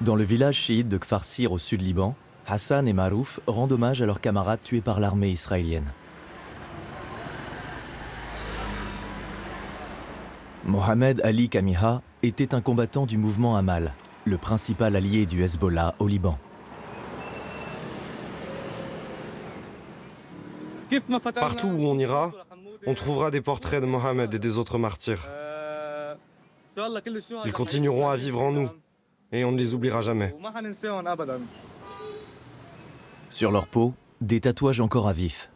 Dans le village chiite de Kfar Sir au sud Liban, Hassan et Marouf rendent hommage à leurs camarades tués par l'armée israélienne. Mohamed Ali Kamiha était un combattant du mouvement Amal, le principal allié du Hezbollah au Liban. Partout où on ira, on trouvera des portraits de Mohamed et des autres martyrs. Ils continueront à vivre en nous et on ne les oubliera jamais. Sur leur peau, des tatouages encore à vif.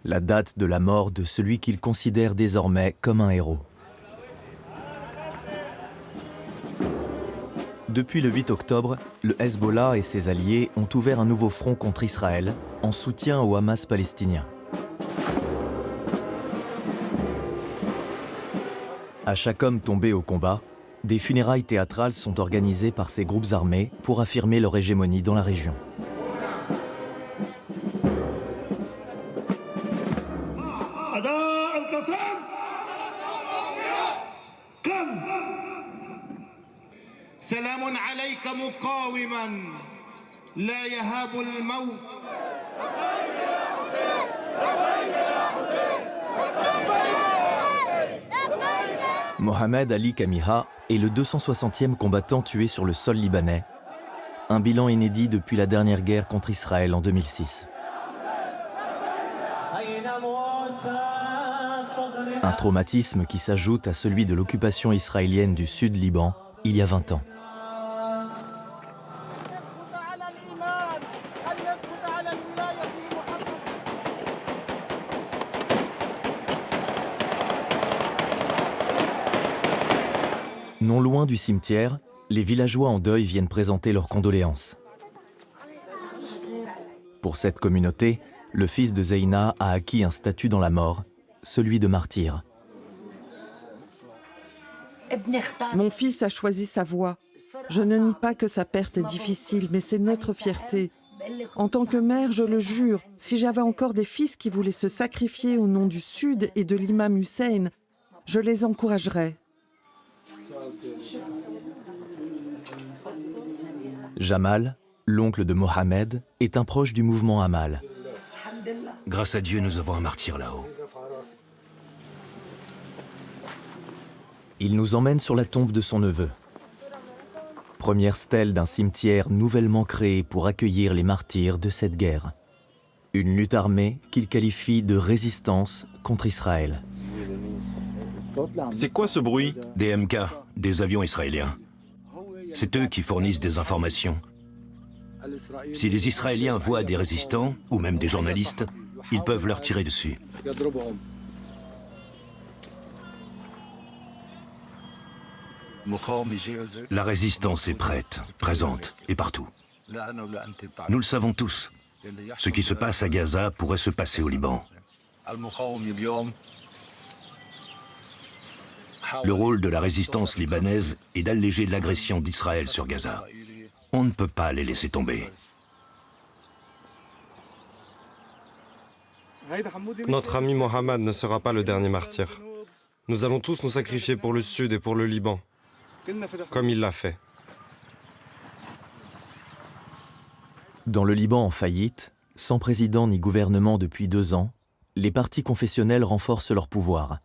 La date de la mort de celui qu'ils considèrent désormais comme un héros. Depuis le 8 octobre, le Hezbollah et ses alliés ont ouvert un nouveau front contre Israël en soutien au Hamas palestinien. À chaque homme tombé au combat, des funérailles théâtrales sont organisées par ces groupes armés pour affirmer leur hégémonie dans la région. سلام عليك مقاوما لا يهاب الموت Mohamed Ali Kamiha est le 260e combattant tué sur le sol libanais, un bilan inédit depuis la dernière guerre contre Israël en 2006. Un traumatisme qui s'ajoute à celui de l'occupation israélienne du sud Liban il y a 20 ans. Non loin du cimetière, les villageois en deuil viennent présenter leurs condoléances. Pour cette communauté, le fils de Zeina a acquis un statut dans la mort, celui de martyr. Mon fils a choisi sa voie. Je ne nie pas que sa perte est difficile, mais c'est notre fierté. En tant que mère, je le jure, si j'avais encore des fils qui voulaient se sacrifier au nom du Sud et de l'imam Hussein, je les encouragerais. Jamal, l'oncle de Mohamed, est un proche du mouvement Amal. Grâce à Dieu, nous avons un martyr là-haut. Il nous emmène sur la tombe de son neveu. Première stèle d'un cimetière nouvellement créé pour accueillir les martyrs de cette guerre. Une lutte armée qu'il qualifie de résistance contre Israël. C'est quoi ce bruit? Des MK, des avions israéliens. C'est eux qui fournissent des informations. Si les Israéliens voient des résistants, ou même des journalistes, ils peuvent leur tirer dessus. La résistance est prête, présente et partout. Nous le savons tous. Ce qui se passe à Gaza pourrait se passer au Liban. Le rôle de la résistance libanaise est d'alléger l'agression d'Israël sur Gaza. On ne peut pas les laisser tomber. Notre ami Mohamed ne sera pas le dernier martyr. Nous allons tous nous sacrifier pour le Sud et pour le Liban, comme il l'a fait. Dans le Liban en faillite, sans président ni gouvernement depuis 2 ans, les partis confessionnels renforcent leur pouvoir.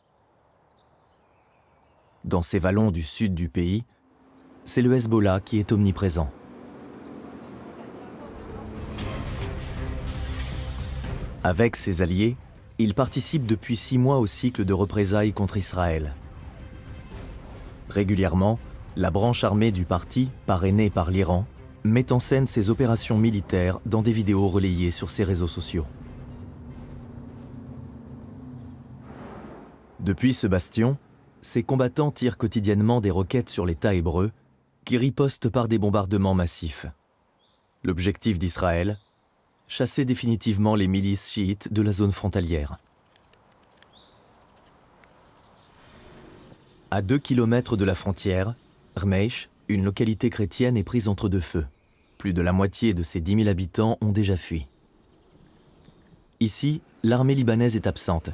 Dans ces vallons du sud du pays, c'est le Hezbollah qui est omniprésent. Avec ses alliés, il participe depuis 6 mois au cycle de représailles contre Israël. Régulièrement, la branche armée du parti, parrainée par l'Iran, met en scène ses opérations militaires dans des vidéos relayées sur ses réseaux sociaux. Depuis ce bastion, ces combattants tirent quotidiennement des roquettes sur l'État hébreu, qui riposte par des bombardements massifs. L'objectif d'Israël, chasser définitivement les milices chiites de la zone frontalière. À 2 kilomètres de la frontière, Rmeish, une localité chrétienne, est prise entre deux feux. Plus de la moitié de ses 10 000 habitants ont déjà fui. Ici, l'armée libanaise est absente.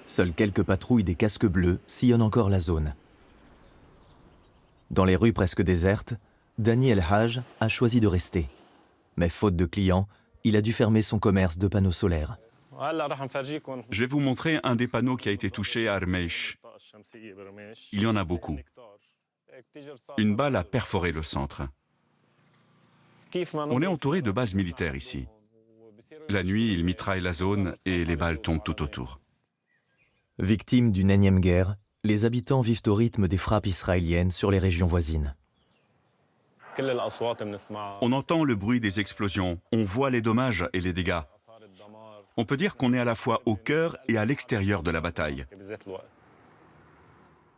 Seules quelques patrouilles des casques bleus sillonnent encore la zone. Dans les rues presque désertes, Dani El-Haj a choisi de rester. Mais faute de clients, il a dû fermer son commerce de panneaux solaires. Je vais vous montrer un des panneaux qui a été touché à Armeish. Il y en a beaucoup. Une balle a perforé le centre. On est entouré de bases militaires ici. La nuit, ils mitraillent la zone et les balles tombent tout autour. Victimes d'une énième guerre, les habitants vivent au rythme des frappes israéliennes sur les régions voisines. On entend le bruit des explosions, on voit les dommages et les dégâts. On peut dire qu'on est à la fois au cœur et à l'extérieur de la bataille.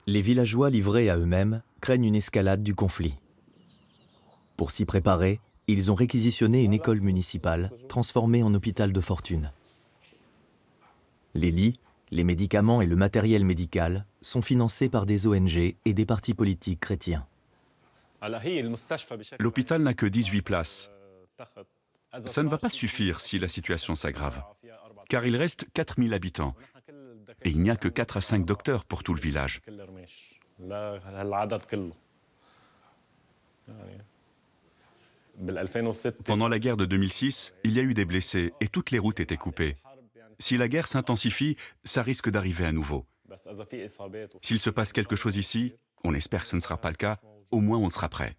Les villageois livrés à eux-mêmes craignent une escalade du conflit. Pour s'y préparer, ils ont réquisitionné une école municipale transformée en hôpital de fortune. Les lits, les médicaments et le matériel médical sont financés par des ONG et des partis politiques chrétiens. L'hôpital n'a que 18 places. Ça ne va pas suffire si la situation s'aggrave, car il reste 4000 habitants. Et il n'y a que 4 à 5 docteurs pour tout le village. Pendant la guerre de 2006, il y a eu des blessés et toutes les routes étaient coupées. Si la guerre s'intensifie, ça risque d'arriver à nouveau. S'il se passe quelque chose ici, on espère que ce ne sera pas le cas, au moins on sera prêt.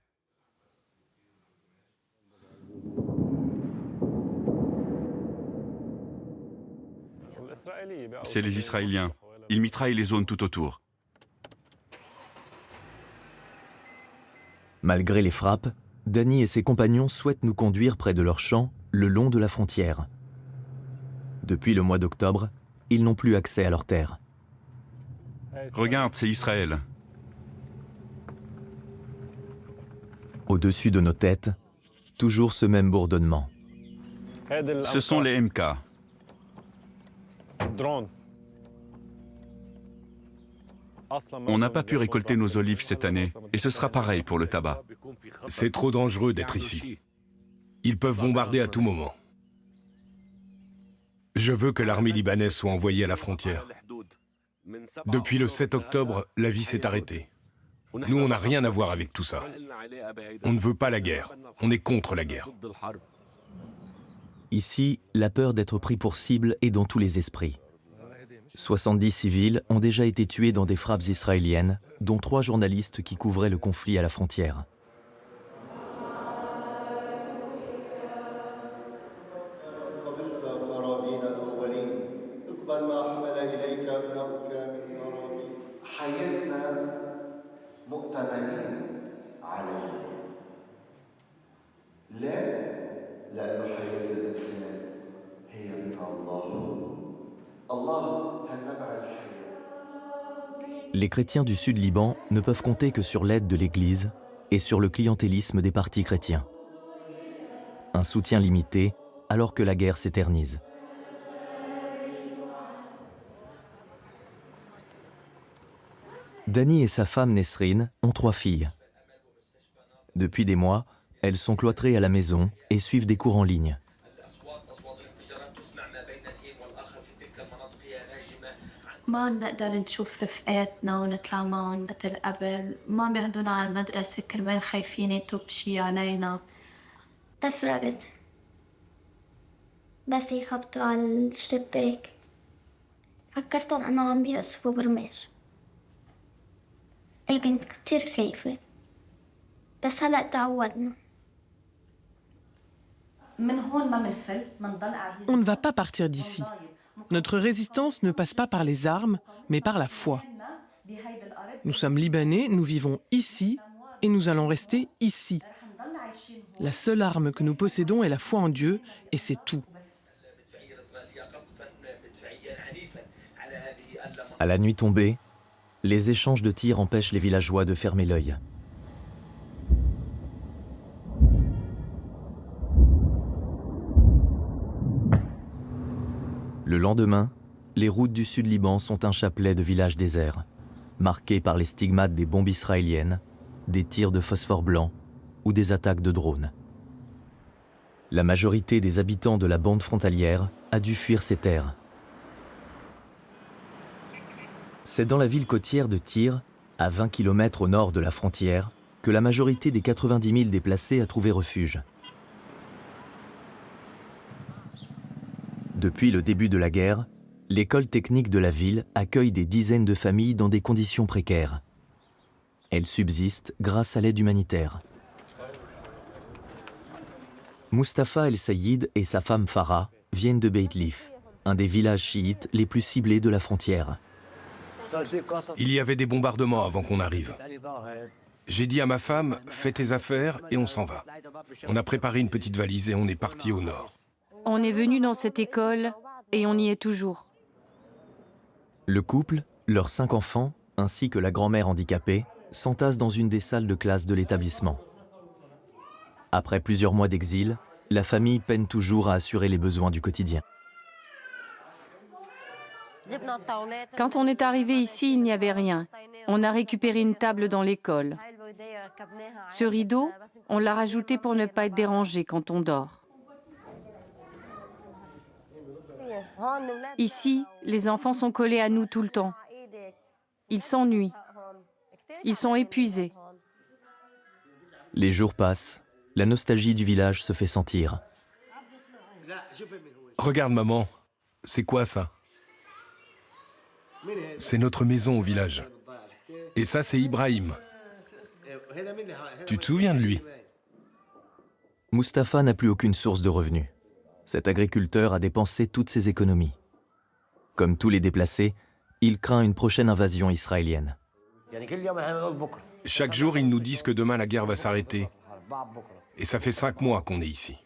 C'est les Israéliens. Ils mitraillent les zones tout autour. Malgré les frappes, Dani et ses compagnons souhaitent nous conduire près de leur champ, le long de la frontière. Depuis le mois d'octobre, ils n'ont plus accès à leurs terres. Regarde, c'est Israël. Au-dessus de nos têtes, toujours ce même bourdonnement. Ce sont les MK. On n'a pas pu récolter nos olives cette année, et ce sera pareil pour le tabac. C'est trop dangereux d'être ici. Ils peuvent bombarder à tout moment. Je veux que l'armée libanaise soit envoyée à la frontière. Depuis le 7 octobre, la vie s'est arrêtée. Nous, on n'a rien à voir avec tout ça. On ne veut pas la guerre. On est contre la guerre. Ici, la peur d'être pris pour cible est dans tous les esprits. 70 civils ont déjà été tués dans des frappes israéliennes, dont 3 journalistes qui couvraient le conflit à la frontière. Les chrétiens du sud Liban ne peuvent compter que sur l'aide de l'Église et sur le clientélisme des partis chrétiens. Un soutien limité alors que la guerre s'éternise. Dani et sa femme Nesrine ont 3 filles. Depuis des mois, elles sont cloîtrées à la maison et suivent des cours en ligne. ما بنقدر نشوف رفقاتنا ونطلع معهم مثل قبل، ما بياخدونا على المدرسة، كل وين خايفين يطب شي علينا. تفرقت بس يخبطوا على الشباك فكرتهم أنا عم بيقصفوا برماش. كنت كتير خايفة بس هلأ تعودنا. On ne va pas partir d'ici. Notre résistance ne passe pas par les armes, mais par la foi. Nous sommes Libanais, nous vivons ici et nous allons rester ici. La seule arme que nous possédons est la foi en Dieu et c'est tout. À la nuit tombée, les échanges de tirs empêchent les villageois de fermer l'œil. Le lendemain, les routes du sud Liban sont un chapelet de villages déserts, marqués par les stigmates des bombes israéliennes, des tirs de phosphore blanc ou des attaques de drones. La majorité des habitants de la bande frontalière a dû fuir ces terres. C'est dans la ville côtière de Tyr, à 20 km au nord de la frontière, que la majorité des 90 000 déplacés a trouvé refuge. Depuis le début de la guerre, l'école technique de la ville accueille des dizaines de familles dans des conditions précaires. Elle subsiste grâce à l'aide humanitaire. Mustapha El-Sayid et sa femme Farah viennent de Beit Lif, un des villages chiites les plus ciblés de la frontière. Il y avait des bombardements avant qu'on arrive. J'ai dit à ma femme, fais tes affaires et on s'en va. On a préparé une petite valise et on est parti au nord. On est venu dans cette école et on y est toujours. Le couple, leurs 5 enfants, ainsi que la grand-mère handicapée, s'entassent dans une des salles de classe de l'établissement. Après plusieurs mois d'exil, la famille peine toujours à assurer les besoins du quotidien. Quand on est arrivé ici, il n'y avait rien. On a récupéré une table dans l'école. Ce rideau, on l'a rajouté pour ne pas être dérangé quand on dort. Ici, les enfants sont collés à nous tout le temps. Ils s'ennuient. Ils sont épuisés. Les jours passent, la nostalgie du village se fait sentir. Regarde maman, c'est quoi ça? C'est notre maison au village. Et ça, c'est Ibrahim. Tu te souviens de lui? Mustapha n'a plus aucune source de revenus. Cet agriculteur a dépensé toutes ses économies. Comme tous les déplacés, il craint une prochaine invasion israélienne. Chaque jour, ils nous disent que demain la guerre va s'arrêter. Et ça fait 5 mois qu'on est ici.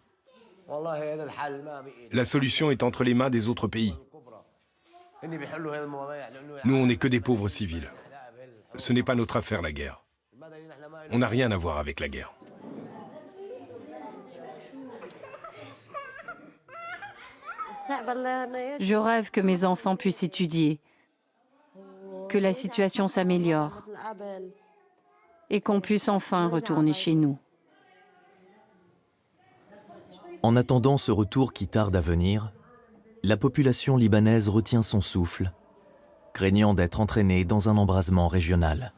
La solution est entre les mains des autres pays. Nous, on n'est que des pauvres civils. Ce n'est pas notre affaire, la guerre. On n'a rien à voir avec la guerre. Je rêve que mes enfants puissent étudier, que la situation s'améliore et qu'on puisse enfin retourner chez nous. En attendant ce retour qui tarde à venir, la population libanaise retient son souffle, craignant d'être entraînée dans un embrasement régional.